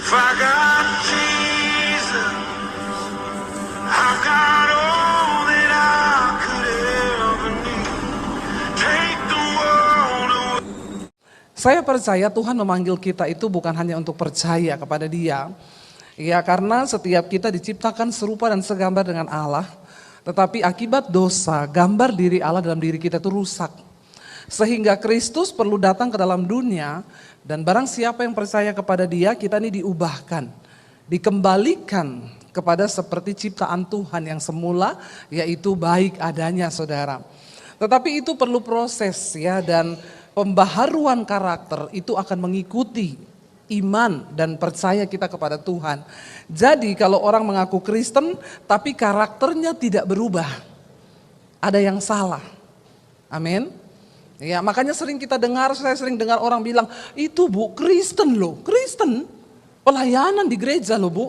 If I got Jesus, I've got all that I could ever need. Take the world away. Saya percaya Tuhan memanggil kita itu bukan hanya untuk percaya kepada Dia. Ya, karena setiap kita diciptakan serupa dan segambar dengan Allah. Tetapi akibat dosa, gambar diri Allah dalam diri kita itu rusak. Sehingga Kristus perlu datang ke dalam dunia. Dan barang siapa yang percaya kepada Dia, kita ini diubahkan. Dikembalikan kepada seperti ciptaan Tuhan yang semula, yaitu baik adanya, saudara. Tetapi itu perlu proses ya, dan pembaharuan karakter itu akan mengikuti iman dan percaya kita kepada Tuhan. Jadi kalau orang mengaku Kristen tapi karakternya tidak berubah, ada yang salah. Amin. Ya, makanya saya sering dengar orang bilang, itu Bu Kristen loh, Kristen pelayanan di gereja loh Bu,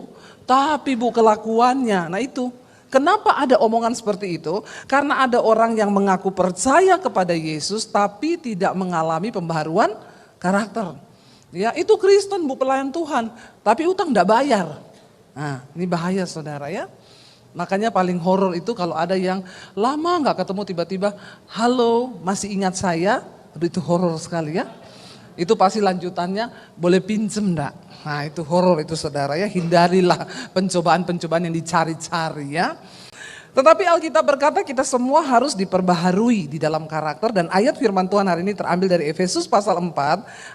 tapi Bu kelakuannya. Nah itu, kenapa ada omongan seperti itu? Karena ada orang yang mengaku percaya kepada Yesus tapi tidak mengalami pembaharuan karakter. Ya, itu Kristen Bu, pelayan Tuhan, tapi utang enggak bayar. Nah, ini bahaya saudara ya. Makanya paling horor itu kalau ada yang lama enggak ketemu tiba-tiba, halo masih ingat saya, itu horor sekali ya. Itu pasti lanjutannya, boleh pinjem enggak? Nah itu horor itu saudara ya, hindarilah pencobaan-pencobaan yang dicari-cari ya. Tetapi Alkitab berkata kita semua harus diperbaharui di dalam karakter, dan ayat firman Tuhan hari ini terambil dari Efesus pasal 4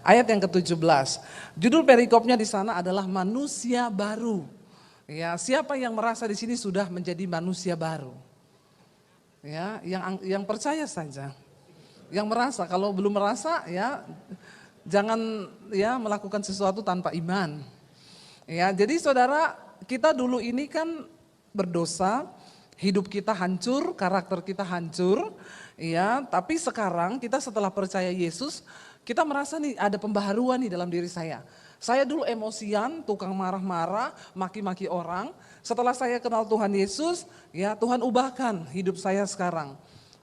ayat yang ke-17. Judul perikopnya di sana adalah manusia baru. Ya, siapa yang merasa di sini sudah menjadi manusia baru? Ya, yang percaya saja. Yang merasa, kalau belum merasa ya jangan ya melakukan sesuatu tanpa iman. Ya, jadi saudara, kita dulu ini kan berdosa. Hidup kita hancur, karakter kita hancur, ya. Tapi sekarang kita setelah percaya Yesus, kita merasa nih ada pembaharuan nih dalam diri saya. Saya dulu emosian, tukang marah-marah, maki-maki orang. Setelah saya kenal Tuhan Yesus, ya Tuhan ubahkan hidup saya sekarang.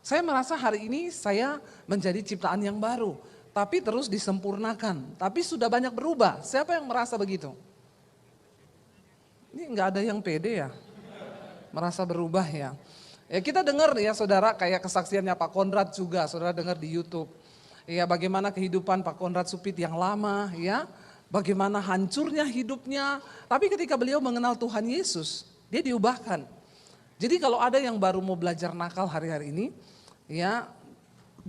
Saya merasa hari ini saya menjadi ciptaan yang baru, tapi terus disempurnakan. Tapi sudah banyak berubah. Siapa yang merasa begitu? Ini nggak ada yang pede ya? Merasa berubah ya. Ya kita dengar ya saudara, kayak kesaksiannya Pak Konrad juga, saudara dengar di YouTube. Ya bagaimana kehidupan Pak Konrad Supit yang lama ya, bagaimana hancurnya hidupnya. Tapi ketika beliau mengenal Tuhan Yesus, dia diubahkan. Jadi kalau ada yang baru mau belajar nakal hari-hari ini, ya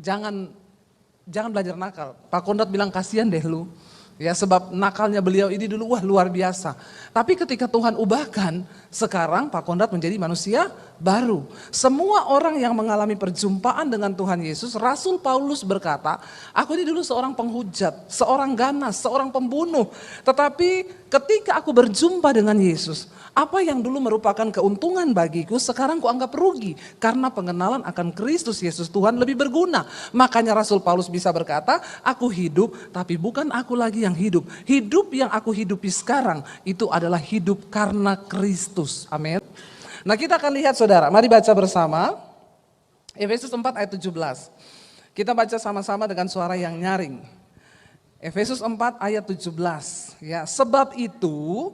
jangan belajar nakal. Pak Konrad bilang kasihan deh lu. Ya sebab nakalnya beliau ini dulu wah luar biasa. Tapi ketika Tuhan ubahkan, sekarang Pak Konrad menjadi manusia baru. Semua orang yang mengalami perjumpaan dengan Tuhan Yesus, Rasul Paulus berkata, aku ini dulu seorang penghujat, seorang ganas, seorang pembunuh. Tetapi ketika aku berjumpa dengan Yesus, apa yang dulu merupakan keuntungan bagiku sekarang kuanggap rugi. Karena pengenalan akan Kristus Yesus Tuhan lebih berguna. Makanya Rasul Paulus bisa berkata, aku hidup tapi bukan aku lagi yang hidup. Hidup yang aku hidupi sekarang itu adalah hidup karena Kristus. Amin. Nah kita akan lihat saudara, mari baca bersama. Efesus 4 ayat 17. Kita baca sama-sama dengan suara yang nyaring. Efesus 4 ayat 17. Ya, sebab itu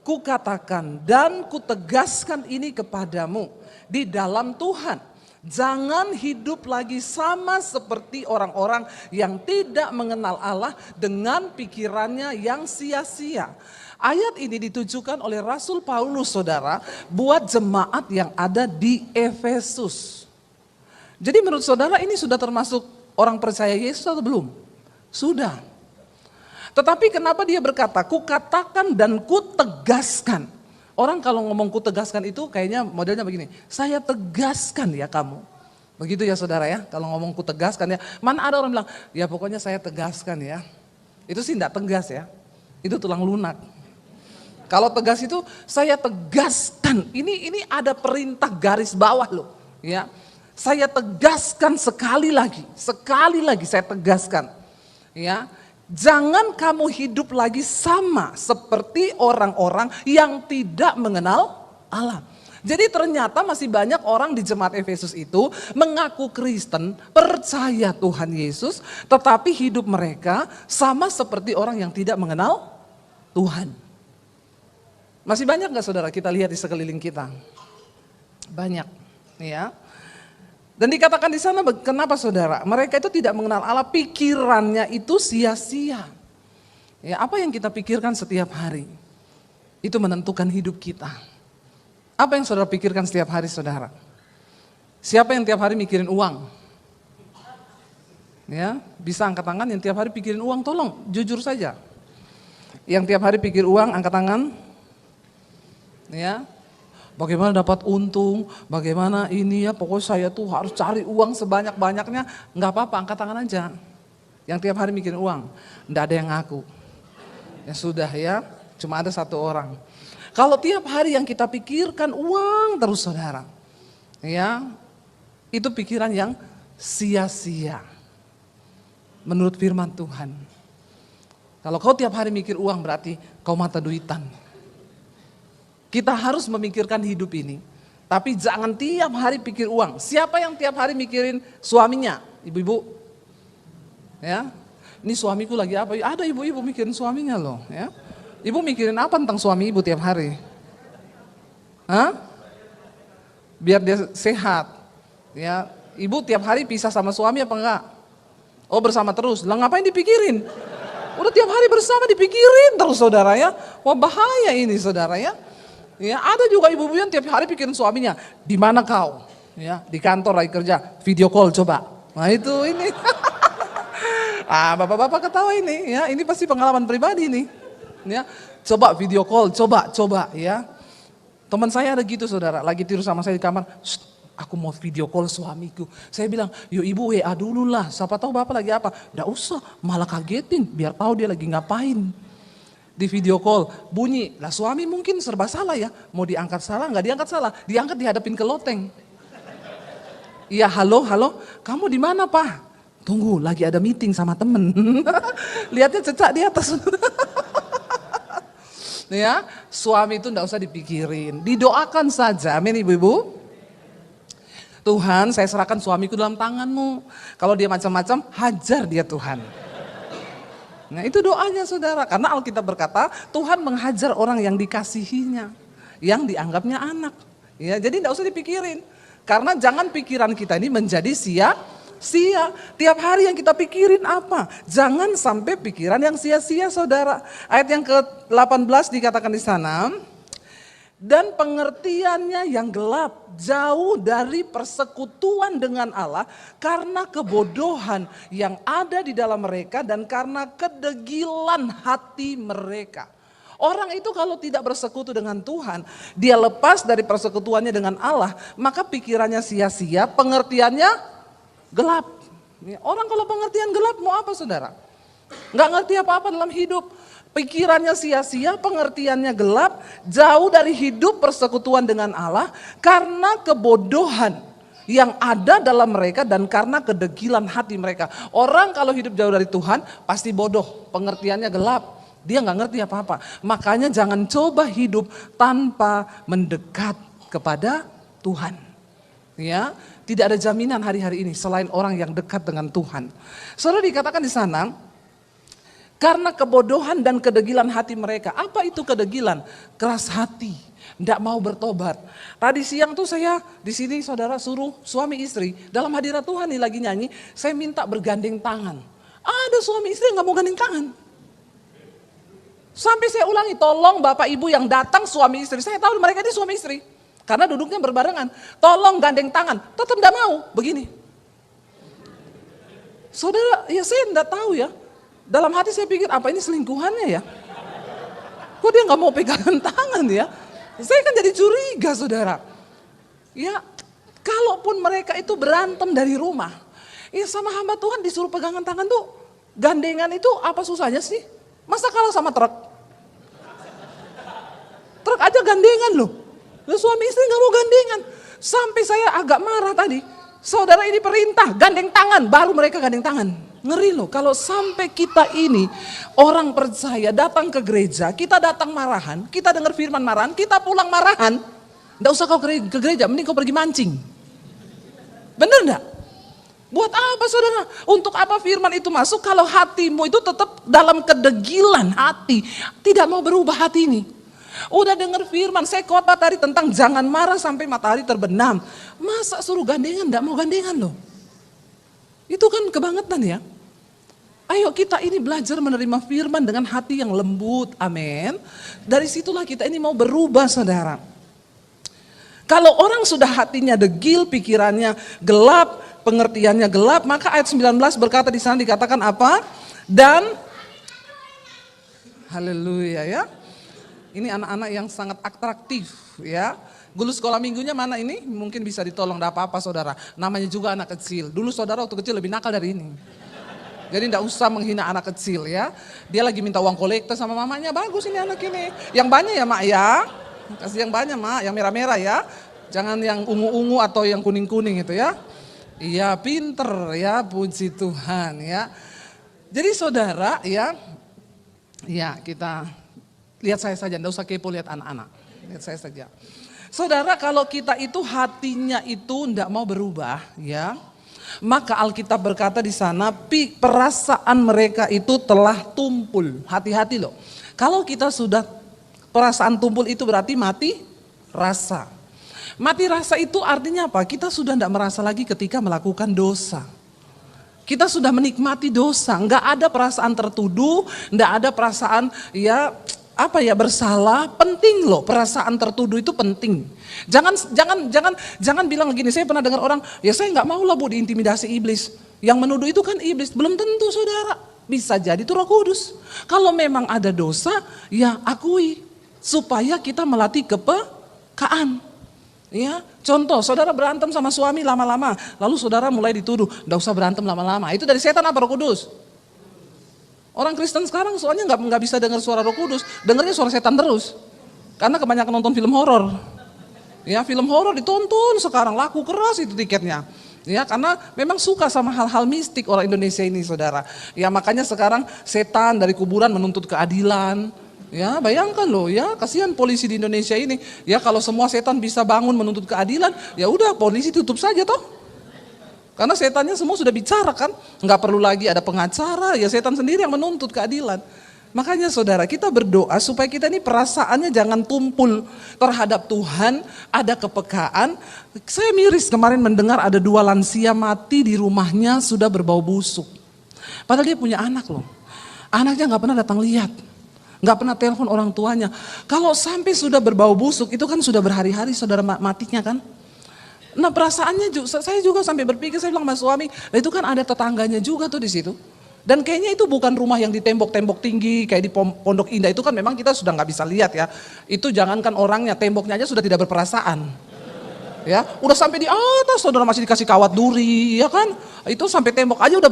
kukatakan dan kutegaskan ini kepadamu di dalam Tuhan. Jangan hidup lagi sama seperti orang-orang yang tidak mengenal Allah dengan pikirannya yang sia-sia. Ayat ini ditujukan oleh Rasul Paulus saudara buat jemaat yang ada di Efesus. Jadi menurut saudara ini sudah termasuk orang percaya Yesus atau belum? Sudah. Tetapi kenapa dia berkata kukatakan dan kutegaskan. Orang kalau ngomong kutegaskan itu kayaknya modelnya begini. Saya tegaskan ya kamu. Begitu ya saudara ya. Kalau ngomong kutegaskan ya. Mana ada orang bilang ya pokoknya saya tegaskan ya. Itu sih enggak tegas ya. Itu tulang lunak. Kalau tegas itu saya tegaskan. Ini ada perintah garis bawah loh. Ya. Saya tegaskan sekali lagi saya tegaskan. Ya. Jangan kamu hidup lagi sama seperti orang-orang yang tidak mengenal Allah. Jadi ternyata masih banyak orang di jemaat Efesus itu mengaku Kristen, percaya Tuhan Yesus, tetapi hidup mereka sama seperti orang yang tidak mengenal Tuhan. Masih banyak nggak saudara kita lihat di sekeliling kita? Banyak, ya. Dan dikatakan di sana, kenapa saudara? Mereka itu tidak mengenal Allah, pikirannya itu sia-sia. Ya, apa yang kita pikirkan setiap hari, itu menentukan hidup kita. Apa yang saudara pikirkan setiap hari saudara? Siapa yang tiap hari mikirin uang? Ya, bisa angkat tangan yang tiap hari pikirin uang, tolong jujur saja. Yang tiap hari pikir uang, angkat tangan. Ya, bagaimana dapat untung, bagaimana ini ya, pokoknya saya tuh harus cari uang sebanyak-banyaknya. Enggak apa-apa, angkat tangan aja. Yang tiap hari mikirin uang, enggak ada yang ngaku. Ya sudah ya, cuma ada satu orang. Kalau tiap hari yang kita pikirkan uang terus saudara, ya itu pikiran yang sia-sia. Menurut firman Tuhan. Kalau kau tiap hari mikir uang berarti kau mata duitan. Kita harus memikirkan hidup ini. Tapi jangan tiap hari pikir uang. Siapa yang tiap hari mikirin suaminya? Ibu-ibu. Ya. Ini suamiku lagi apa? Ada ibu-ibu mikirin suaminya loh. Ya. Ibu mikirin apa tentang suami ibu tiap hari? Hah? Biar dia sehat. Ya. Ibu tiap hari pisah sama suami apa enggak? Oh bersama terus. Lah ngapain dipikirin? Udah tiap hari bersama dipikirin terus saudara ya. Wah bahaya ini saudara ya. Ya ada juga ibu-ibu yang tiap hari pikirin suaminya. Di mana kau? Ya di kantor lagi kerja. Video call coba. Nah itu ini. Bapak-bapak ketawa ini ya. Ini pasti pengalaman pribadi nih. Ya coba video call, coba ya. Teman saya ada gitu saudara. Lagi tidur sama saya di kamar. Aku mau video call suamiku. Saya bilang, yuk ibu WA dulu lah. Siapa tahu bapak lagi apa. Nggak usah, malah kagetin. Biar tahu dia lagi ngapain. Di video call, bunyi. Lah suami mungkin serba salah ya. Mau diangkat salah, nggak diangkat salah. Diangkat dihadapin ke loteng. Iya halo, kamu di mana pak? Tunggu, lagi ada meeting sama temen. Lihatnya cecak di atas. Ya, suami itu nggak usah dipikirin. Didoakan saja, amin ibu-ibu. Tuhan saya serahkan suamiku dalam tanganmu. Kalau dia macam-macam, hajar dia Tuhan. Nah itu doanya saudara. Karena Alkitab berkata, Tuhan menghajar orang yang dikasihinya. Yang dianggapnya anak. Ya, jadi tidak usah dipikirin. Karena jangan pikiran kita ini menjadi sia-sia. Tiap hari yang kita pikirin apa? Jangan sampai pikiran yang sia-sia saudara. Ayat yang ke-18 dikatakan di sana. Dan pengertiannya yang gelap, jauh dari persekutuan dengan Allah karena kebodohan yang ada di dalam mereka dan karena kedegilan hati mereka. Orang itu kalau tidak bersekutu dengan Tuhan, dia lepas dari persekutuannya dengan Allah, maka pikirannya sia-sia, pengertiannya gelap. Orang kalau pengertian gelap mau apa saudara? Nggak ngerti apa-apa dalam hidup. Pikirannya sia-sia, pengertiannya gelap, jauh dari hidup persekutuan dengan Allah karena kebodohan yang ada dalam mereka dan karena kedegilan hati mereka. Orang kalau hidup jauh dari Tuhan pasti bodoh, pengertiannya gelap, dia nggak ngerti apa-apa. Makanya jangan coba hidup tanpa mendekat kepada Tuhan. Ya, tidak ada jaminan hari-hari ini selain orang yang dekat dengan Tuhan. Saudara dikatakan di sana. Karena kebodohan dan kedegilan hati mereka. Apa itu kedegilan? Keras hati, tidak mau bertobat. Tadi siang tuh saya di sini saudara suruh suami istri dalam hadirat Tuhan nih lagi nyanyi. Saya minta bergandeng tangan. Ada suami istri nggak mau gandeng tangan. Sampai saya ulangi, tolong bapak ibu yang datang suami istri. Saya tahu mereka ini suami istri. Karena duduknya berbarengan. Tolong gandeng tangan. Tetap tidak mau. Begini. Saudara, ya saya tidak tahu ya. Dalam hati saya pikir apa ini selingkuhannya ya? Kok dia nggak mau pegangan tangan ya? Saya kan jadi curiga saudara. Ya, kalaupun mereka itu berantem dari rumah, ya sama hamba Tuhan disuruh pegangan tangan tuh, gandengan itu apa susahnya sih? Masa kalah sama truk? Truk aja gandengan loh. Lalu suami istri nggak mau gandengan. Sampai saya agak marah tadi. Saudara ini perintah gandeng tangan, baru mereka gandeng tangan. Ngeri loh kalau sampai kita ini orang percaya datang ke gereja, kita datang marahan, kita dengar firman marahan, kita pulang marahan. Nggak usah kau ke gereja, mending kau pergi mancing. Bener nggak? Buat apa saudara? Untuk apa firman itu masuk kalau hatimu itu tetap dalam kedegilan hati, tidak mau berubah hati ini. Udah dengar firman, saya khotbah tadi tentang jangan marah sampai matahari terbenam. Masa suruh gandengan, enggak mau gandengan loh. Itu kan kebangetan ya. Ayo kita ini belajar menerima firman dengan hati yang lembut, amin. Dari situlah kita ini mau berubah saudara. Kalau orang sudah hatinya degil, pikirannya gelap, pengertiannya gelap, maka ayat 19 berkata di sana dikatakan apa? Dan, haleluya ya. Ini anak-anak yang sangat atraktif ya. Guru sekolah minggunya mana ini? Mungkin bisa ditolong, enggak apa-apa saudara. Namanya juga anak kecil. Dulu saudara waktu kecil lebih nakal dari ini. Jadi enggak usah menghina anak kecil ya. Dia lagi minta uang kolektor sama mamanya, bagus ini anak ini. Yang banyak ya mak ya. Kasih yang banyak mak, yang merah-merah ya. Jangan yang ungu-ungu atau yang kuning-kuning itu ya. Iya pinter ya, puji Tuhan ya. Jadi saudara ya kita lihat saya saja, enggak usah kepo lihat anak-anak. Lihat saya saja. Saudara kalau kita itu hatinya itu enggak mau berubah ya. Maka Alkitab berkata di sana, perasaan mereka itu telah tumpul. Hati-hati loh. Kalau kita sudah perasaan tumpul itu berarti mati rasa. Mati rasa itu artinya apa? Kita sudah tidak merasa lagi ketika melakukan dosa. Kita sudah menikmati dosa. Enggak ada perasaan tertuduh, enggak ada perasaan bersalah. Penting loh, perasaan tertuduh itu penting. Jangan bilang gini, saya pernah dengar orang, ya saya nggak mau lah bu diintimidasi iblis. Yang menuduh itu kan iblis, belum tentu saudara. Bisa jadi itu Roh Kudus. Kalau memang ada dosa, ya akui. Supaya kita melatih kepekaan. Ya, contoh saudara berantem sama suami lama-lama, lalu saudara mulai dituduh, nggak usah berantem lama-lama. Itu dari setan apa Roh Kudus? Orang Kristen sekarang soalnya nggak bisa dengar suara Roh Kudus, dengarnya suara setan terus. Karena kebanyakan nonton film horor. Ya, film horor ditonton sekarang, laku keras itu tiketnya. Ya, karena memang suka sama hal-hal mistik orang Indonesia ini, saudara. Ya, makanya sekarang setan dari kuburan menuntut keadilan. Ya, bayangkan loh ya, kasihan polisi di Indonesia ini. Ya, kalau semua setan bisa bangun menuntut keadilan, ya udah polisi tutup saja toh. Karena setannya semua sudah bicara kan, nggak perlu lagi ada pengacara, ya setan sendiri yang menuntut keadilan. Makanya saudara kita berdoa supaya kita ini perasaannya jangan tumpul terhadap Tuhan, ada kepekaan. Saya miris kemarin mendengar ada 2 lansia mati di rumahnya sudah berbau busuk. Padahal dia punya anak loh, anaknya nggak pernah datang lihat, nggak pernah telepon orang tuanya. Kalau sampai sudah berbau busuk itu kan sudah berhari-hari saudara matinya kan. Nah perasaannya juga, saya juga sampai berpikir, saya bilang sama suami, nah itu kan ada tetangganya juga tuh di situ. Dan kayaknya itu bukan rumah yang di tembok-tembok tinggi kayak di Pondok Indah, itu kan memang kita sudah nggak bisa lihat ya. Itu jangankan orangnya, temboknya aja sudah tidak berperasaan. Ya, udah sampai di atas saudara masih dikasih kawat duri, ya kan? Itu sampai tembok aja udah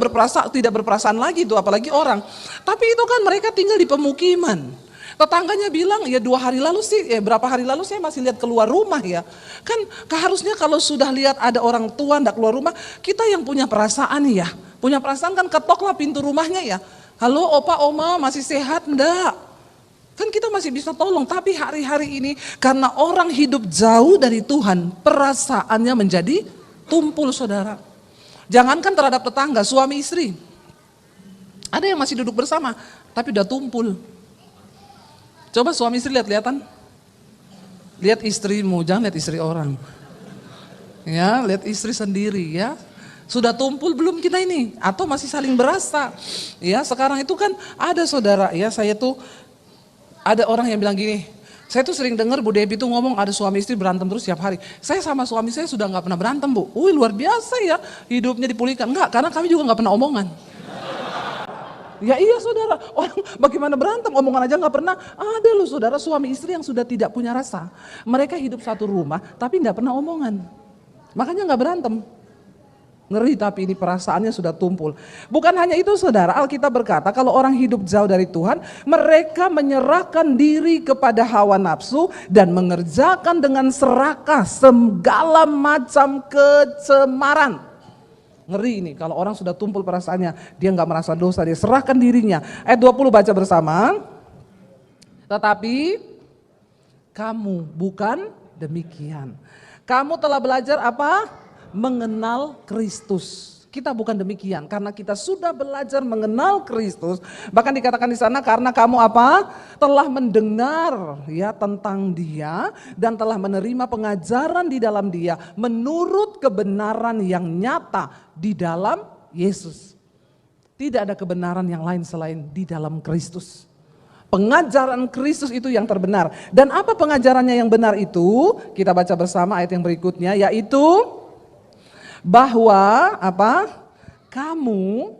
tidak berperasaan lagi tuh, apalagi orang. Tapi itu kan mereka tinggal di pemukiman. Tetangganya bilang ya berapa hari lalu saya masih lihat keluar rumah ya. Kan harusnya kalau sudah lihat ada orang tua ndak keluar rumah, kita yang punya perasaan ya. Punya perasaan kan ketoklah pintu rumahnya ya. Halo opa oma masih sehat ndak? Kan kita masih bisa tolong, tapi hari-hari ini karena orang hidup jauh dari Tuhan, perasaannya menjadi tumpul saudara. Jangankan terhadap tetangga, suami istri. Ada yang masih duduk bersama, tapi udah tumpul. Coba suami istri lihat-lihatan. Lihat istrimu, jangan lihat istri orang. Ya, lihat istri sendiri ya. Sudah tumpul belum kita ini? Atau masih saling berasa? Ya, sekarang itu kan ada saudara ya, saya tuh ada orang yang bilang gini, saya tuh sering dengar Bu Debbie tuh ngomong ada suami istri berantem terus setiap hari. Saya sama suami saya sudah nggak pernah berantem Bu. Wih luar biasa ya, hidupnya dipulihkan. Enggak, karena kami juga nggak pernah omongan. Ya iya saudara, orang bagaimana berantem, omongan aja gak pernah. Ada loh saudara suami istri yang sudah tidak punya rasa. Mereka hidup satu rumah tapi gak pernah omongan. Makanya gak berantem. Ngeri tapi ini perasaannya sudah tumpul. Bukan hanya itu saudara, Alkitab berkata kalau orang hidup jauh dari Tuhan, mereka menyerahkan diri kepada hawa nafsu dan mengerjakan dengan serakah segala macam kecemaran. Ngeri ini kalau orang sudah tumpul perasaannya, dia nggak merasa dosa, dia serahkan dirinya. Ayat 20 baca bersama. Tetapi kamu bukan demikian. Kamu telah belajar apa? Mengenal Kristus. Kita bukan demikian, karena kita sudah belajar mengenal Kristus. Bahkan dikatakan di sana, karena kamu apa? Telah mendengar ya tentang Dia dan telah menerima pengajaran di dalam Dia menurut kebenaran yang nyata di dalam Yesus. Tidak ada kebenaran yang lain selain di dalam Kristus. Pengajaran Kristus itu yang terbenar. Dan apa pengajarannya yang benar itu? Kita baca bersama ayat yang berikutnya, yaitu bahwa apa? Kamu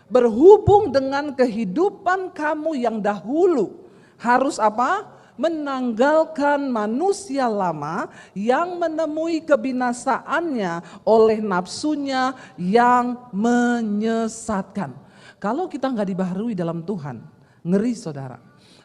berhubung dengan kehidupan kamu yang dahulu harus apa? Menanggalkan manusia lama yang menemui kebinasaannya oleh nafsunya yang menyesatkan. Kalau kita nggak dibaharui dalam Tuhan, ngeri saudara.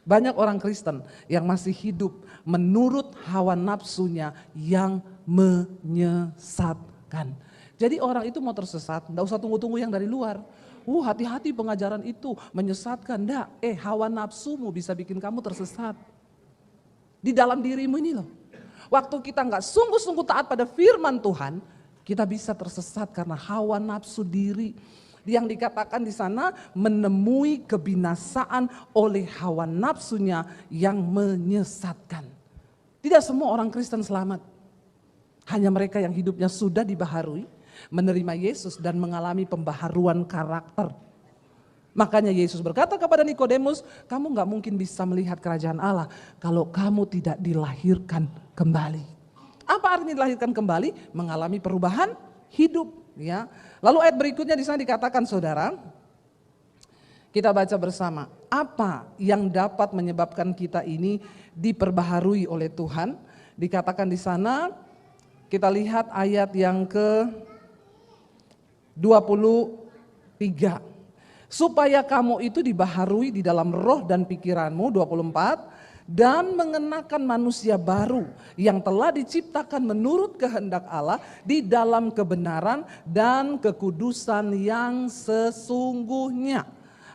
Banyak orang Kristen yang masih hidup menurut hawa nafsunya yang menyesatkan. Jadi orang itu mau tersesat, enggak usah tunggu-tunggu yang dari luar. Hati-hati pengajaran itu menyesatkan. Enggak, hawa nafsumu bisa bikin kamu tersesat. Di dalam dirimu ini loh. Waktu kita enggak sungguh-sungguh taat pada firman Tuhan, kita bisa tersesat karena hawa nafsu diri. Yang dikatakan di sana menemui kebinasaan oleh hawa nafsunya yang menyesatkan. Tidak semua orang Kristen selamat. Hanya mereka yang hidupnya sudah dibaharui, menerima Yesus dan mengalami pembaharuan karakter. Makanya Yesus berkata kepada Nikodemus, kamu gak mungkin bisa melihat kerajaan Allah kalau kamu tidak dilahirkan kembali. Apa artinya dilahirkan kembali? Mengalami perubahan hidup. Ya. Lalu ayat berikutnya di sana dikatakan saudara, kita baca bersama, apa yang dapat menyebabkan kita ini diperbaharui oleh Tuhan? Dikatakan di sana, kita lihat ayat yang ke-23. Supaya kamu itu dibaharui di dalam roh dan pikiranmu, 24. Dan mengenakan manusia baru yang telah diciptakan menurut kehendak Allah di dalam kebenaran dan kekudusan yang sesungguhnya.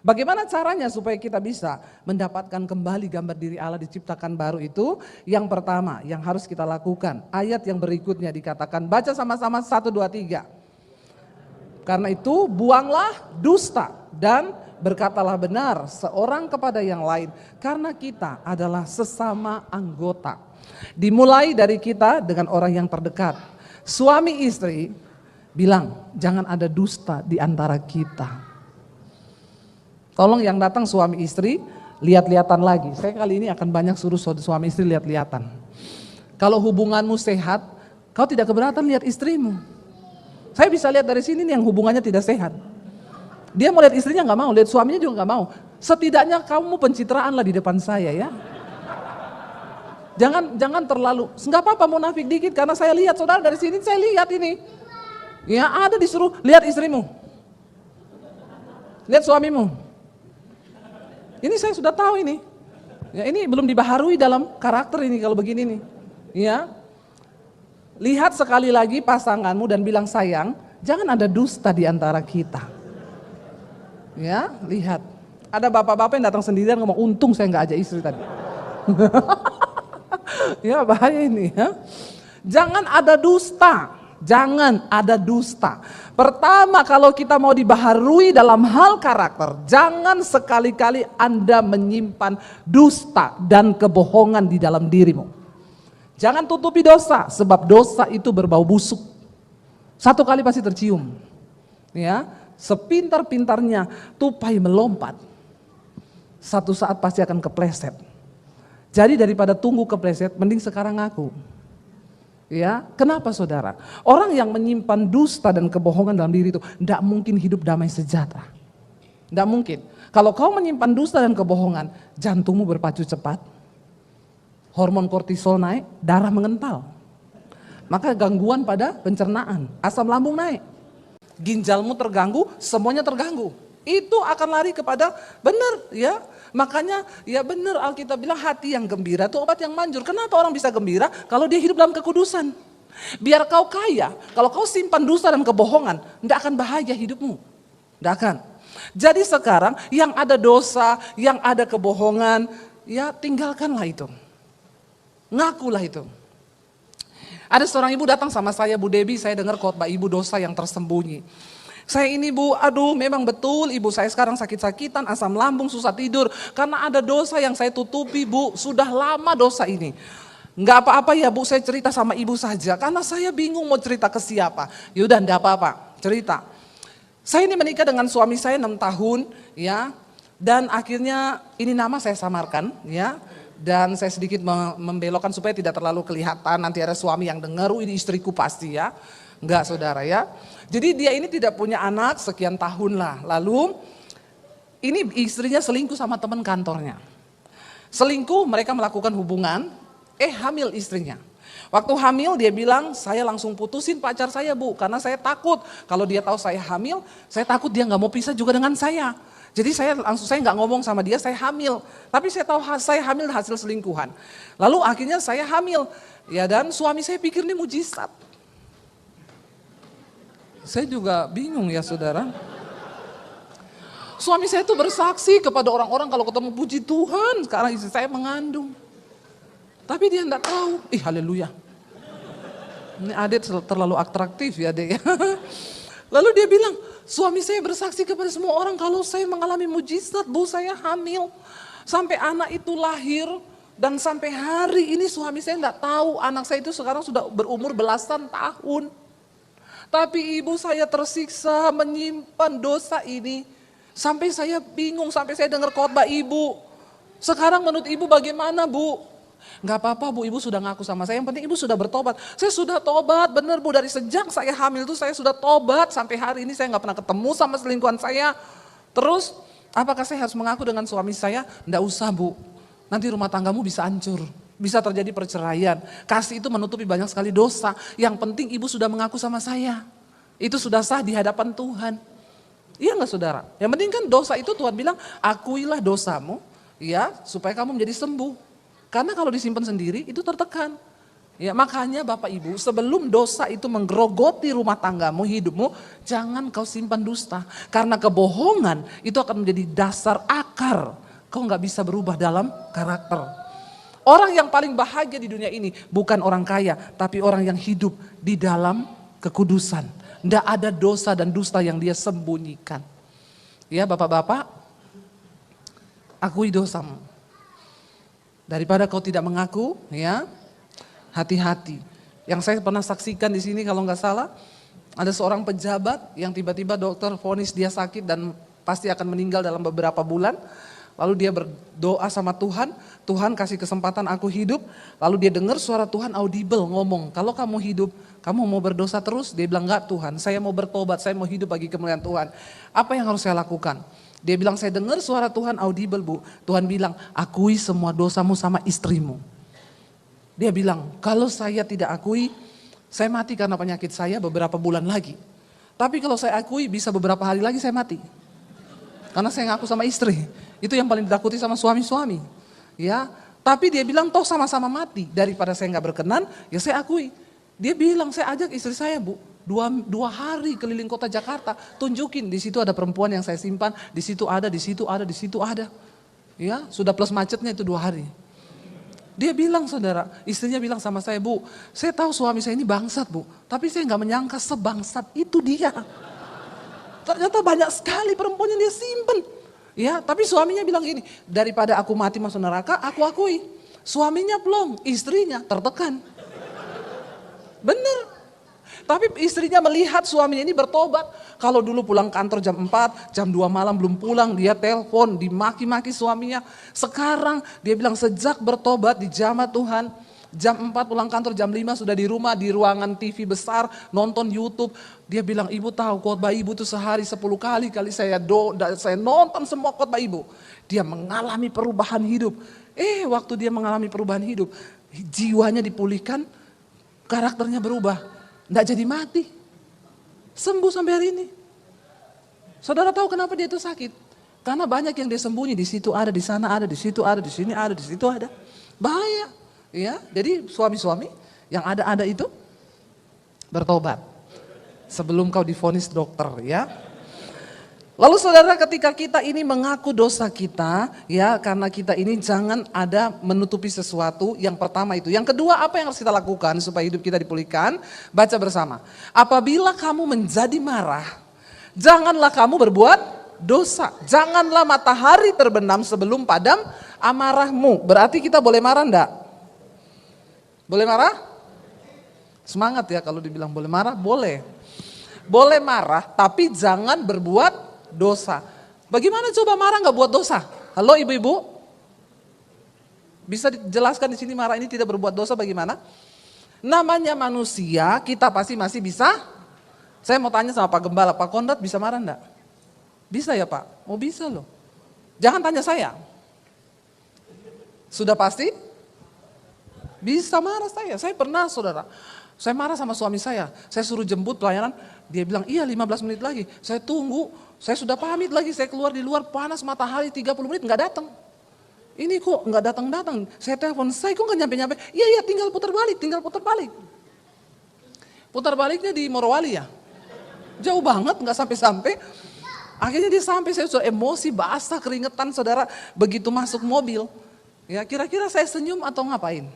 Bagaimana caranya supaya kita bisa mendapatkan kembali gambar diri Allah diciptakan baru itu? Yang pertama yang harus kita lakukan, ayat yang berikutnya dikatakan, baca sama-sama 1, 2, 3. Karena itu buanglah dusta dan berkatalah benar seorang kepada yang lain, karena kita adalah sesama anggota. Dimulai dari kita dengan orang yang terdekat. Suami istri bilang jangan ada dusta di antara kita. Tolong yang datang suami istri lihat-lihatan lagi. Saya kali ini akan banyak suruh suami istri lihat-lihatan. Kalau hubunganmu sehat, kau tidak keberatan lihat istrimu. Saya bisa lihat dari sini nih yang hubungannya tidak sehat. Dia mau lihat istrinya gak mau, lihat suaminya juga gak mau. Setidaknya kamu pencitraan lah di depan saya ya. Jangan terlalu, gak apa-apa munafik dikit karena saya lihat saudara dari sini saya lihat ini. Ya ada disuruh lihat istrimu. Lihat suamimu. Ini saya sudah tahu ini. Ya ini belum dibaharui dalam karakter ini kalau begini nih. Ya. Lihat sekali lagi pasanganmu dan bilang sayang, jangan ada dusta di antara kita. Ya, lihat. Ada bapak-bapak yang datang sendirian ngomong, untung saya nggak ajak istri tadi. Ya bahaya ini ya. Jangan ada dusta. Jangan ada dusta. Pertama kalau kita mau dibaharui dalam hal karakter, jangan sekali-kali Anda menyimpan dusta dan kebohongan di dalam dirimu. Jangan tutupi dosa, sebab dosa itu berbau busuk. Satu kali pasti tercium. Ya. Sepintar-pintarnya tupai melompat, satu saat pasti akan kepleset. Jadi daripada tunggu kepleset, mending sekarang ngaku. Ya, kenapa saudara? Orang yang menyimpan dusta dan kebohongan dalam diri itu tidak mungkin hidup damai sejahtera. Tidak mungkin. Kalau kau menyimpan dusta dan kebohongan, jantungmu berpacu cepat, hormon kortisol naik, darah mengental. Maka gangguan pada pencernaan, asam lambung naik. Ginjalmu terganggu, semuanya terganggu. Itu akan lari kepada benar ya. Makanya ya benar Alkitab bilang hati yang gembira itu obat yang manjur. Kenapa orang bisa gembira? Kalau dia hidup dalam kekudusan. Biar kau kaya, kalau kau simpan dusta dan kebohongan, tidak akan bahagia hidupmu. Tidak akan. Jadi sekarang yang ada dosa, yang ada kebohongan, ya tinggalkanlah itu. Ngakulah itu. Ada seorang ibu datang sama saya, Bu Debbie, saya dengar khotbah ibu dosa yang tersembunyi. Saya ini Bu, aduh memang betul ibu saya sekarang sakit-sakitan, asam lambung, susah tidur. Karena ada dosa yang saya tutupi Bu, sudah lama dosa ini. Enggak apa-apa ya Bu, saya cerita sama ibu saja. Karena saya bingung mau cerita ke siapa. Yaudah enggak apa-apa, cerita. Saya ini menikah dengan suami saya 6 tahun ya. Dan akhirnya ini nama saya samarkan ya. Dan saya sedikit membelokkan supaya tidak terlalu kelihatan. Nanti ada suami yang dengar, ini istriku pasti ya. Enggak saudara ya. Jadi dia ini tidak punya anak sekian tahun lah. Lalu ini istrinya selingkuh sama teman kantornya. Selingkuh, mereka melakukan hubungan, hamil istrinya. Waktu hamil dia bilang, saya langsung putusin pacar saya Bu. Karena saya takut kalau dia tahu saya hamil, saya takut dia gak mau pisah juga dengan saya. Jadi saya nggak ngomong sama dia, saya hamil. Tapi saya tahu saya hamil hasil selingkuhan. Lalu akhirnya saya hamil. Ya dan suami saya pikir ini mujizat. Saya juga bingung ya saudara. Suami saya itu bersaksi kepada orang-orang kalau ketemu puji Tuhan. Sekarang istri saya mengandung. Tapi dia enggak tahu. Haleluya. Ini adik terlalu atraktif ya adik ya. Lalu dia bilang, suami saya bersaksi kepada semua orang kalau saya mengalami mujizat Bu, saya hamil. Sampai anak itu lahir. Dan sampai hari ini suami saya enggak tahu anak saya itu sekarang sudah berumur belasan tahun. Tapi ibu saya tersiksa menyimpan dosa ini. Sampai saya bingung, sampai saya dengar khotbah ibu. Sekarang menurut ibu bagaimana Bu? Gak apa-apa Bu, ibu sudah ngaku sama saya, yang penting ibu sudah bertobat. Saya sudah tobat, benar Bu, dari sejak saya hamil itu saya sudah tobat. Sampai hari ini saya gak pernah ketemu sama selingkuhan saya. Terus, apakah saya harus mengaku dengan suami saya? Nggak usah Bu, nanti rumah tanggamu bisa hancur. Bisa terjadi perceraian. Kasih itu menutupi banyak sekali dosa. Yang penting ibu sudah mengaku sama saya. Itu sudah sah di hadapan Tuhan. Iya enggak saudara? Yang penting kan dosa itu Tuhan bilang, akuilah dosamu ya supaya kamu menjadi sembuh. Karena kalau disimpan sendiri itu tertekan. Ya makanya Bapak Ibu, sebelum dosa itu menggerogoti rumah tanggamu, hidupmu, jangan kau simpan dusta. Karena kebohongan itu akan menjadi dasar akar. Kau nggak bisa berubah dalam karakter. Orang yang paling bahagia di dunia ini bukan orang kaya, tapi orang yang hidup di dalam kekudusan. Tidak ada dosa dan dusta yang dia sembunyikan. Ya Bapak-bapak, akui dosamu. Daripada kau tidak mengaku, ya hati-hati. Yang saya pernah saksikan di sini kalau nggak salah, ada seorang pejabat yang tiba-tiba dokter vonis dia sakit dan pasti akan meninggal dalam beberapa bulan. Lalu dia berdoa sama Tuhan, Tuhan kasih kesempatan aku hidup. Lalu dia dengar suara Tuhan audible ngomong, kalau kamu hidup, kamu mau berdosa terus? Dia bilang, enggak Tuhan, saya mau bertobat, saya mau hidup bagi kemuliaan Tuhan. Apa yang harus saya lakukan? Dia bilang, saya dengar suara Tuhan audible Bu. Tuhan bilang, akui semua dosamu sama istrimu. Dia bilang, kalau saya tidak akui, saya mati karena penyakit saya beberapa bulan lagi. Tapi kalau saya akui, bisa beberapa hari lagi saya mati. Karena saya ngaku sama istri. Itu yang paling ditakuti sama suami-suami. Ya, tapi dia bilang toh sama-sama mati. Daripada saya nggak berkenan, ya saya akui. Dia bilang saya ajak istri saya Bu, dua hari keliling kota Jakarta. Tunjukin di situ ada perempuan yang saya simpan, di situ ada, di situ ada, di situ ada. Ya, sudah plus macetnya itu 2 hari. Dia bilang saudara, istrinya bilang sama saya, Bu, saya tahu suami saya ini bangsat Bu, tapi saya nggak menyangka sebangsat itu dia. Ternyata banyak sekali perempuan yang dia simpen. Ya, tapi suaminya bilang gini, daripada aku mati masuk neraka, aku akui. Suaminya belum, istrinya tertekan. Bener. Tapi istrinya melihat suaminya ini bertobat. Kalau dulu pulang kantor jam 4, jam 2 malam belum pulang, dia telepon, dimaki-maki suaminya. Sekarang dia bilang sejak bertobat di jamaah Tuhan, jam 4 pulang kantor, jam 5 sudah di rumah, di ruangan TV besar, nonton YouTube. Dia bilang, ibu tahu khotbah ibu itu sehari 10 kali saya nonton semua khotbah ibu. Dia mengalami perubahan hidup. Waktu dia mengalami perubahan hidup, jiwanya dipulihkan, karakternya berubah. Nggak jadi mati. Sembuh sampai hari ini. Saudara tahu kenapa dia itu sakit? Karena banyak yang dia sembunyi, di situ ada, di sana ada, di situ ada, di sini ada, di situ ada. Bahaya. Ya, jadi suami-suami yang ada itu bertobat sebelum kau divonis dokter ya. Lalu saudara, ketika kita ini mengaku dosa kita ya, karena kita ini jangan ada menutupi sesuatu. Yang pertama itu. Yang kedua, apa yang harus kita lakukan supaya hidup kita dipulihkan? Baca bersama. Apabila kamu menjadi marah Janganlah kamu berbuat dosa. Janganlah matahari terbenam sebelum padam amarahmu. Berarti kita boleh marah enggak? Boleh marah? Semangat ya kalau dibilang boleh marah, boleh. Boleh marah tapi jangan berbuat dosa. Bagaimana coba marah nggak buat dosa? Halo ibu-ibu? Bisa dijelaskan di sini marah ini tidak berbuat dosa bagaimana? Namanya manusia, kita pasti masih bisa. Saya mau tanya sama Pak Gembala, Pak Konrad bisa marah enggak? Bisa ya Pak? Oh bisa loh. Jangan tanya saya. Sudah pasti? Bisa marah saya pernah saudara. Saya marah sama suami saya suruh jemput pelayanan, dia bilang iya 15 menit lagi. Saya tunggu, saya sudah pamit lagi, saya keluar di luar panas matahari 30 menit nggak datang. Ini kok nggak datang-datang, saya telepon, saya kok nggak nyampe-nyampe. Iya tinggal putar balik. Putar baliknya di Morowali ya. Jauh banget nggak sampai-sampai. Akhirnya dia sampai, saya sudah emosi, basah, keringetan saudara. Begitu masuk mobil, ya kira-kira saya senyum atau ngapain?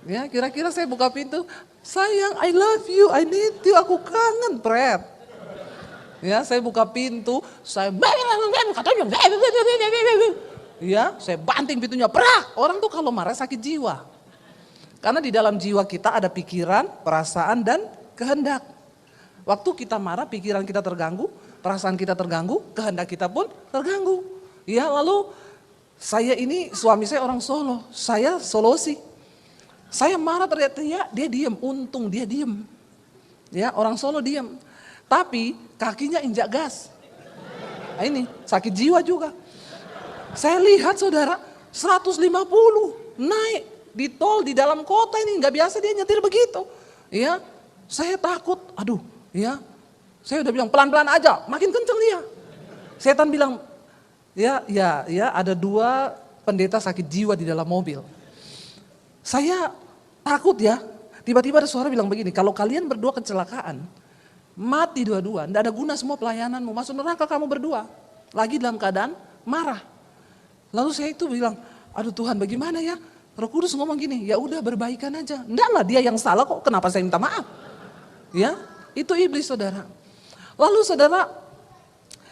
Ya kira-kira saya buka pintu, sayang I love you, I need you, aku kangen Fred. Ya saya buka pintu, saya banting pintunya, prak. Orang tuh kalau marah sakit jiwa. Karena di dalam jiwa kita ada pikiran, perasaan dan kehendak. Waktu kita marah pikiran kita terganggu, perasaan kita terganggu, kehendak kita pun terganggu. Ya lalu saya ini suami saya orang Solo, saya Solosi. Saya marah teriak-teriak, dia diem, untung dia diem. Ya orang Solo diem. Tapi kakinya injak gas. Nah ini sakit jiwa juga. Saya lihat saudara 150 naik di tol di dalam kota ini, nggak biasa dia nyetir begitu. Ya saya takut, aduh ya. Saya udah bilang pelan-pelan aja, makin kenceng dia. Setan bilang, ya ada 2 pendeta sakit jiwa di dalam mobil. Saya takut ya, tiba-tiba ada suara bilang begini, kalau kalian berdua kecelakaan, mati dua-dua, tidak ada guna semua pelayananmu, masuk neraka kamu berdua. Lagi dalam keadaan marah. Lalu saya itu bilang, aduh Tuhan bagaimana ya? Roh Kudus ngomong gini, ya udah berbaikan aja. Enggak lah dia yang salah kok, kenapa saya minta maaf? Ya, itu iblis saudara. Lalu saudara,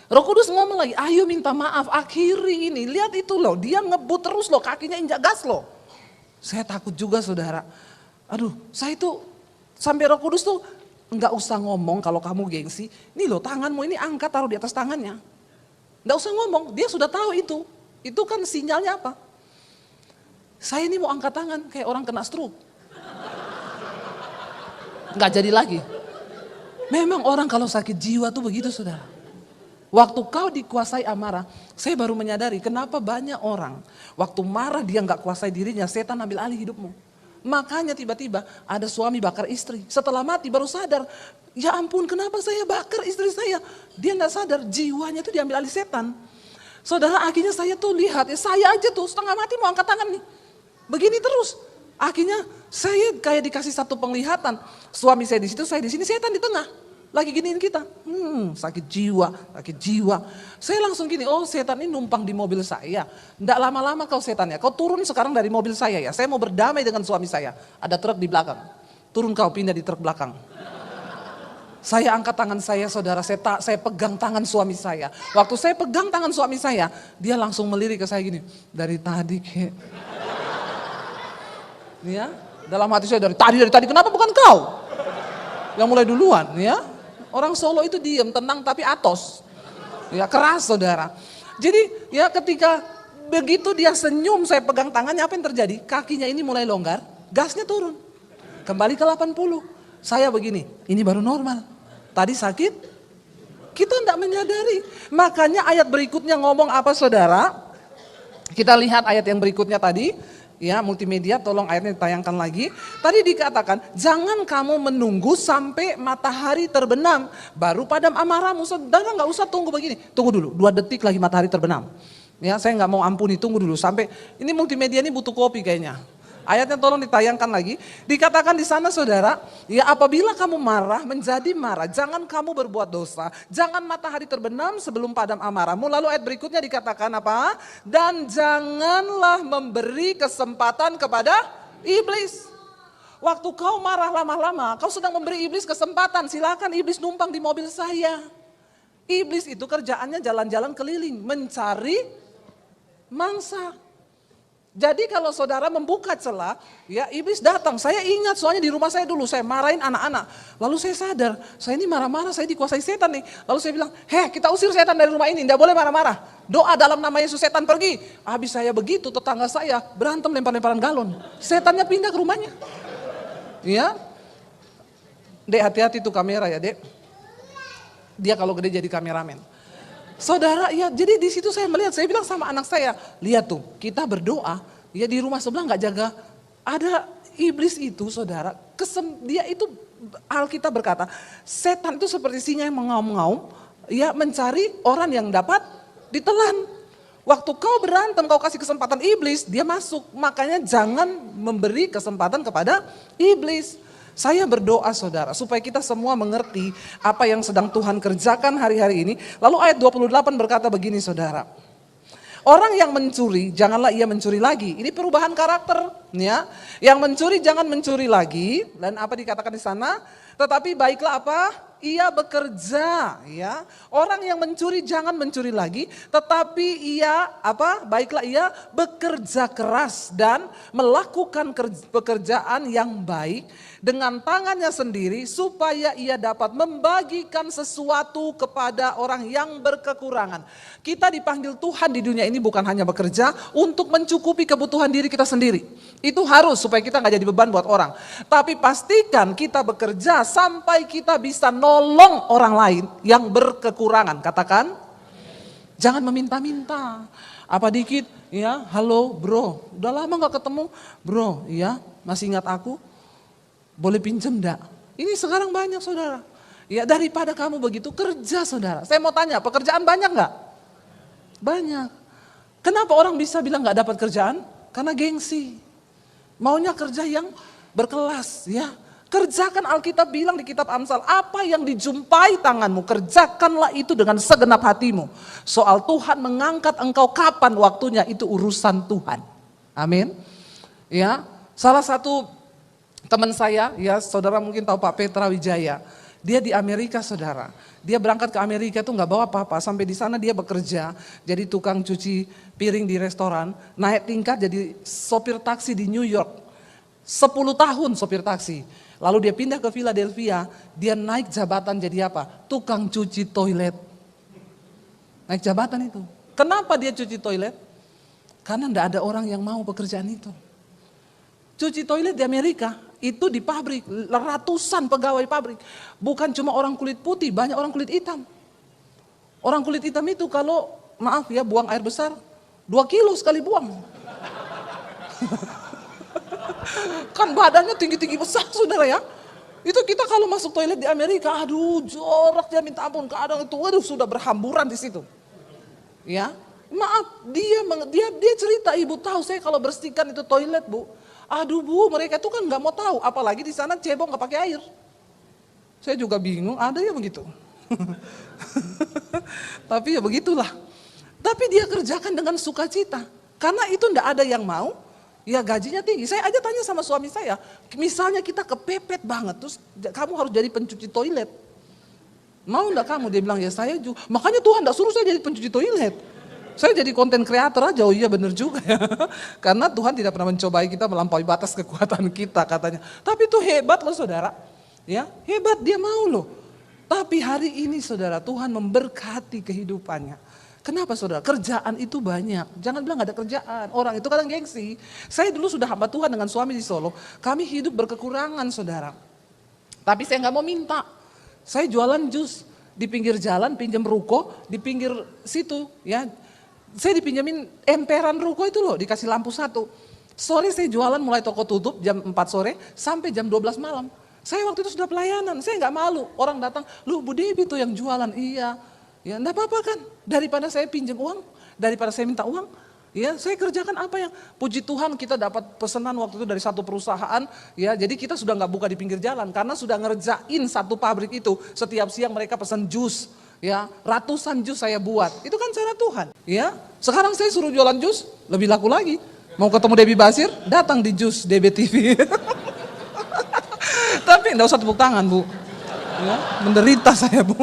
Roh Kudus ngomong lagi, ayo minta maaf, akhiri ini. Lihat itu loh, dia ngebut terus loh, kakinya injak gas loh. Saya takut juga saudara. Aduh, saya itu sampai Roh Kudus tuh nggak usah ngomong kalau kamu gengsi. Ini loh tanganmu ini angkat taruh di atas tangannya. Nggak usah ngomong, dia sudah tahu itu. Itu kan sinyalnya apa? Saya ini mau angkat tangan kayak orang kena stroke. Nggak jadi lagi. Memang orang kalau sakit jiwa tuh begitu saudara. Waktu kau dikuasai amarah, saya baru menyadari kenapa banyak orang waktu marah dia nggak kuasai dirinya, setan ambil alih hidupmu. Makanya tiba-tiba ada suami bakar istri, setelah mati baru sadar, ya ampun kenapa saya bakar istri saya. Dia nggak sadar jiwanya itu diambil alih setan. Saudara akhirnya saya tuh lihat, ya saya aja tuh setengah mati mau angkat tangan nih. Begini terus, akhirnya saya kayak dikasih satu penglihatan. Suami saya di situ, saya di sini, setan di tengah. Lagi giniin kita, sakit jiwa. Saya langsung gini, oh setan ini numpang di mobil saya. Nggak lama-lama kau setannya, kau turun sekarang dari mobil saya ya. Saya mau berdamai dengan suami saya. Ada truk di belakang, turun kau pindah di truk belakang. Saya angkat tangan saya saudara, saya pegang tangan suami saya. Waktu saya pegang tangan suami saya, dia langsung melirik ke saya gini, dari tadi kek. Ya, dalam hati saya dari tadi, kenapa bukan kau? Yang mulai duluan ya. Orang Solo itu diam, tenang tapi atos. Ya keras saudara. Jadi ya ketika begitu dia senyum saya pegang tangannya apa yang terjadi? Kakinya ini mulai longgar, gasnya turun. Kembali ke 80. Saya begini, ini baru normal. Tadi sakit, kita tidak menyadari. Makanya ayat berikutnya ngomong apa saudara? Kita lihat ayat yang berikutnya tadi. Ya multimedia tolong ayatnya ditayangkan lagi. Tadi dikatakan jangan kamu menunggu sampai matahari terbenam baru padam amarahmu. Saudara nggak usah tunggu begini. Tunggu dulu 2 detik lagi matahari terbenam. Ya saya nggak mau ampuni, tunggu dulu sampai ini multimedia ini butuh kopi kayaknya. Ayatnya tolong ditayangkan lagi. Dikatakan di sana saudara, ya apabila kamu marah menjadi marah, jangan kamu berbuat dosa. Jangan matahari terbenam sebelum padam amarahmu. Lalu ayat berikutnya dikatakan apa? Dan janganlah memberi kesempatan kepada iblis. Waktu kau marah lama-lama, kau sedang memberi iblis kesempatan, silakan iblis numpang di mobil saya. Iblis itu kerjaannya jalan-jalan keliling, mencari mangsa. Jadi kalau saudara membuka celah, ya iblis datang. Saya ingat soalnya di rumah saya dulu, saya marahin anak-anak. Lalu saya sadar, saya ini marah-marah, saya dikuasai setan nih. Lalu saya bilang, kita usir setan dari rumah ini, tidak boleh marah-marah. Doa dalam nama Yesus, setan pergi. Habis saya begitu, tetangga saya berantem lempar-lemparan galon. Setannya pindah ke rumahnya. Ya, Dek hati-hati tuh kamera ya Dek. Dia kalau gede jadi kameramen. Saudara, ya jadi di situ saya melihat, saya bilang sama anak saya, lihat tuh, kita berdoa, ya di rumah sebelah nggak jaga, ada iblis itu, saudara, dia itu Alkitab berkata, setan itu seperti singa yang mengaum-ngaum, ya mencari orang yang dapat ditelan. Waktu kau berantem, kau kasih kesempatan iblis, dia masuk, makanya jangan memberi kesempatan kepada iblis. Saya berdoa saudara supaya kita semua mengerti apa yang sedang Tuhan kerjakan hari-hari ini. Lalu ayat 28 berkata begini saudara. Orang yang mencuri janganlah ia mencuri lagi. Ini perubahan karakter ya. Yang mencuri jangan mencuri lagi. Dan apa dikatakan di sana? Tetapi baiklah apa? Ia bekerja ya. Orang yang mencuri jangan mencuri lagi, tetapi ia apa? Baiklah ia bekerja keras dan melakukan pekerjaan yang baik dengan tangannya sendiri supaya ia dapat membagikan sesuatu kepada orang yang berkekurangan. Kita dipanggil Tuhan di dunia ini bukan hanya bekerja untuk mencukupi kebutuhan diri kita sendiri. Itu harus supaya kita nggak jadi beban buat orang. Tapi pastikan kita bekerja sampai kita bisa nolong orang lain yang berkekurangan. Katakan, jangan meminta-minta. Apa dikit, ya halo bro, udah lama gak ketemu. Bro, ya masih ingat aku? Boleh pinjem enggak? Ini sekarang banyak saudara. Ya daripada kamu begitu kerja saudara. Saya mau tanya, pekerjaan banyak enggak? Banyak. Kenapa orang bisa bilang gak dapat kerjaan? Karena gengsi. Maunya kerja yang berkelas ya. Kerjakan, Alkitab bilang di kitab Amsal, apa yang dijumpai tanganmu, kerjakanlah itu dengan segenap hatimu. Soal Tuhan mengangkat engkau kapan waktunya, itu urusan Tuhan. Amin. Ya, salah satu teman saya, ya saudara mungkin tahu Pak Petra Wijaya. Dia di Amerika saudara. Dia berangkat ke Amerika itu nggak bawa apa-apa. Sampai di sana dia bekerja, jadi tukang cuci piring di restoran. Naik tingkat jadi sopir taksi di New York. 10 tahun sopir taksi. Lalu dia pindah ke Philadelphia, dia naik jabatan jadi apa? Tukang cuci toilet. Naik jabatan itu. Kenapa dia cuci toilet? Karena enggak ada orang yang mau pekerjaan itu. Cuci toilet di Amerika, itu di pabrik, ratusan pegawai pabrik. Bukan cuma orang kulit putih, banyak orang kulit hitam. Orang kulit hitam itu kalau, maaf ya, buang air besar, 2 kilo sekali buang. Kan badannya tinggi-tinggi besar saudara ya. Itu kita kalau masuk toilet di Amerika, aduh jorok dia minta ampun. Kadang itu waduh sudah berhamburan di situ. Ya, maaf dia cerita, ibu tahu saya kalau bersihkan itu toilet bu. Aduh bu, mereka tuh kan nggak mau tahu, apalagi di sana cebong nggak pakai air. Saya juga bingung, ada ya begitu. Tapi ya begitulah. Tapi dia kerjakan dengan sukacita, karena itu nggak ada yang mau. Ya gajinya tinggi. Saya aja tanya sama suami saya, misalnya kita kepepet banget, terus kamu harus jadi pencuci toilet. Mau enggak kamu? Dia bilang ya saya juga. Makanya Tuhan enggak suruh saya jadi pencuci toilet. Saya jadi konten kreator aja. Oh iya benar juga ya. Karena Tuhan tidak pernah mencobai kita melampaui batas kekuatan kita katanya. Tapi itu hebat loh saudara. Ya, hebat dia mau loh. Tapi hari ini saudara, Tuhan memberkati kehidupannya. Kenapa saudara? Kerjaan itu banyak. Jangan bilang gak ada kerjaan. Orang itu kadang gengsi. Saya dulu sudah hamba Tuhan dengan suami di Solo. Kami hidup berkekurangan saudara. Tapi saya gak mau minta. Saya jualan jus di pinggir jalan, pinjam ruko di pinggir situ ya. Saya dipinjemin emperan ruko itu loh, dikasih lampu 1. Sore saya jualan mulai toko tutup jam 4 sore sampai jam 12 malam. Saya waktu itu sudah pelayanan, saya gak malu. Orang datang, lu Bu Devi tuh yang jualan. Iya. Ya enggak apa-apa kan, daripada saya pinjam uang, daripada saya minta uang, ya saya kerjakan apa yang, puji Tuhan kita dapat pesanan waktu itu dari satu perusahaan, ya jadi kita sudah nggak buka di pinggir jalan, karena sudah ngerjain satu pabrik itu, setiap siang mereka pesan jus, ya ratusan jus saya buat, itu kan cara Tuhan, ya sekarang saya suruh jualan jus, lebih laku lagi, mau ketemu Debbie Basir, datang di jus DB TV. Tapi enggak usah tepuk tangan, Bu. Ya, menderita saya, Bu.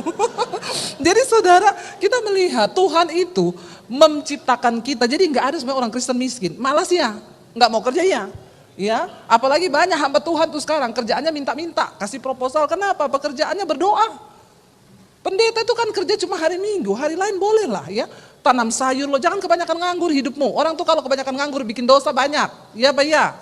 Jadi saudara, kita melihat Tuhan itu menciptakan kita. Jadi enggak ada sebenarnya orang Kristen miskin. Malas ya, enggak mau kerja ya. Ya, apalagi banyak hamba Tuhan tuh sekarang kerjaannya minta-minta, kasih proposal. Kenapa? Pekerjaannya berdoa. Pendeta itu kan kerja cuma hari Minggu, hari lain boleh lah ya. Tanam sayur lo, jangan kebanyakan nganggur hidupmu. Orang tuh kalau kebanyakan nganggur bikin dosa banyak. Ya, Pak ya.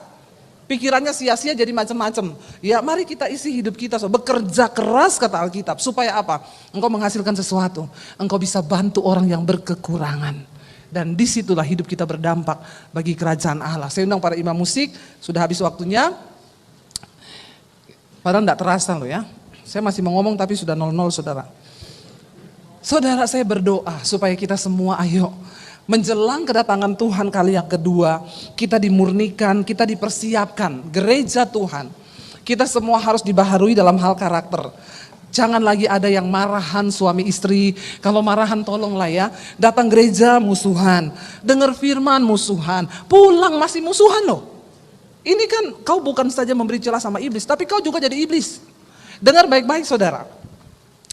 Pikirannya sia-sia jadi macam-macam. Ya, mari kita isi hidup kita bekerja keras kata Alkitab. Supaya apa? Engkau menghasilkan sesuatu. Engkau bisa bantu orang yang berkekurangan. Dan disitulah hidup kita berdampak bagi kerajaan Allah. Saya undang para imam musik, sudah habis waktunya. Padahal enggak terasa loh ya. Saya masih mau ngomong tapi sudah 00 saudara. Saudara, saya berdoa supaya kita semua ayo menjelang kedatangan Tuhan kali yang kedua, kita dimurnikan, kita dipersiapkan, gereja Tuhan. Kita semua harus dibaharui dalam hal karakter. Jangan lagi ada yang marahan suami istri. Kalau marahan tolonglah ya, datang gereja musuhan, dengar firman musuhan, pulang masih musuhan loh. Ini kan kau bukan saja memberi celah sama iblis, tapi kau juga jadi iblis. Dengar baik-baik saudara,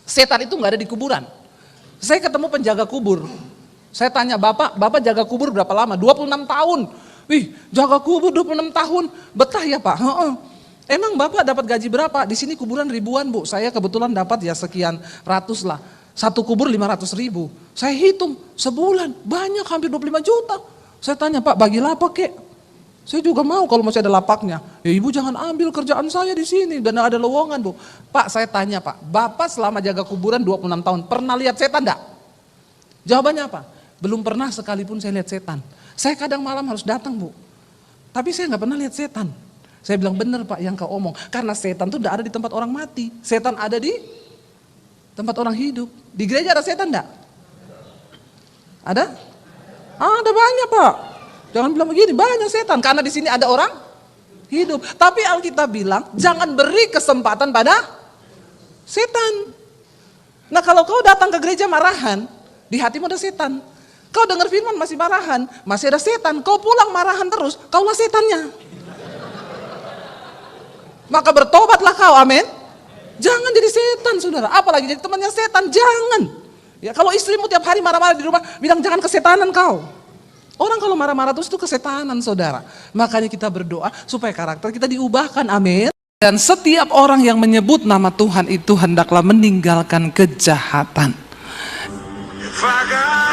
setan itu gak ada di kuburan. Saya ketemu penjaga kubur. Saya tanya, Bapak jaga kubur berapa lama? 26 tahun. Wih, jaga kubur 26 tahun. Betah ya Pak? Heeh. Emang Bapak dapat gaji berapa? Di sini kuburan ribuan Bu. Saya kebetulan dapat ya sekian ratus lah. Satu kubur 500.000. Saya hitung sebulan banyak hampir 25 juta. Saya tanya, Pak bagi lapak kek? Saya juga mau kalau masih ada lapaknya. Ya Ibu jangan ambil kerjaan saya di sini dan ada lowongan Bu. Pak saya tanya Pak, Bapak selama jaga kuburan 26 tahun pernah lihat setan enggak? Jawabannya apa? Belum pernah sekalipun saya lihat setan. Saya kadang malam harus datang Bu. Tapi saya nggak pernah lihat setan. Saya bilang benar Pak yang kau omong. Karena setan itu tidak ada di tempat orang mati. Setan ada di tempat orang hidup. Di gereja ada setan enggak? Ada? Ada banyak Pak. Jangan bilang begini, banyak setan. Karena di sini ada orang hidup. Tapi Alkitab bilang, jangan beri kesempatan pada setan. Nah kalau kau datang ke gereja marahan, di hatimu ada setan. Kau dengar firman masih marahan, masih ada setan. Kau pulang marahan terus, kaulah setannya. Maka bertobatlah kau, amin. Jangan jadi setan saudara, apalagi jadi temannya setan, jangan. Ya kalau istrimu tiap hari marah-marah di rumah, bilang jangan kesetanan kau. Orang kalau marah-marah terus itu kesetanan saudara. Makanya kita berdoa supaya karakter kita diubahkan, amin. Dan setiap orang yang menyebut nama Tuhan itu hendaklah meninggalkan kejahatan. If I got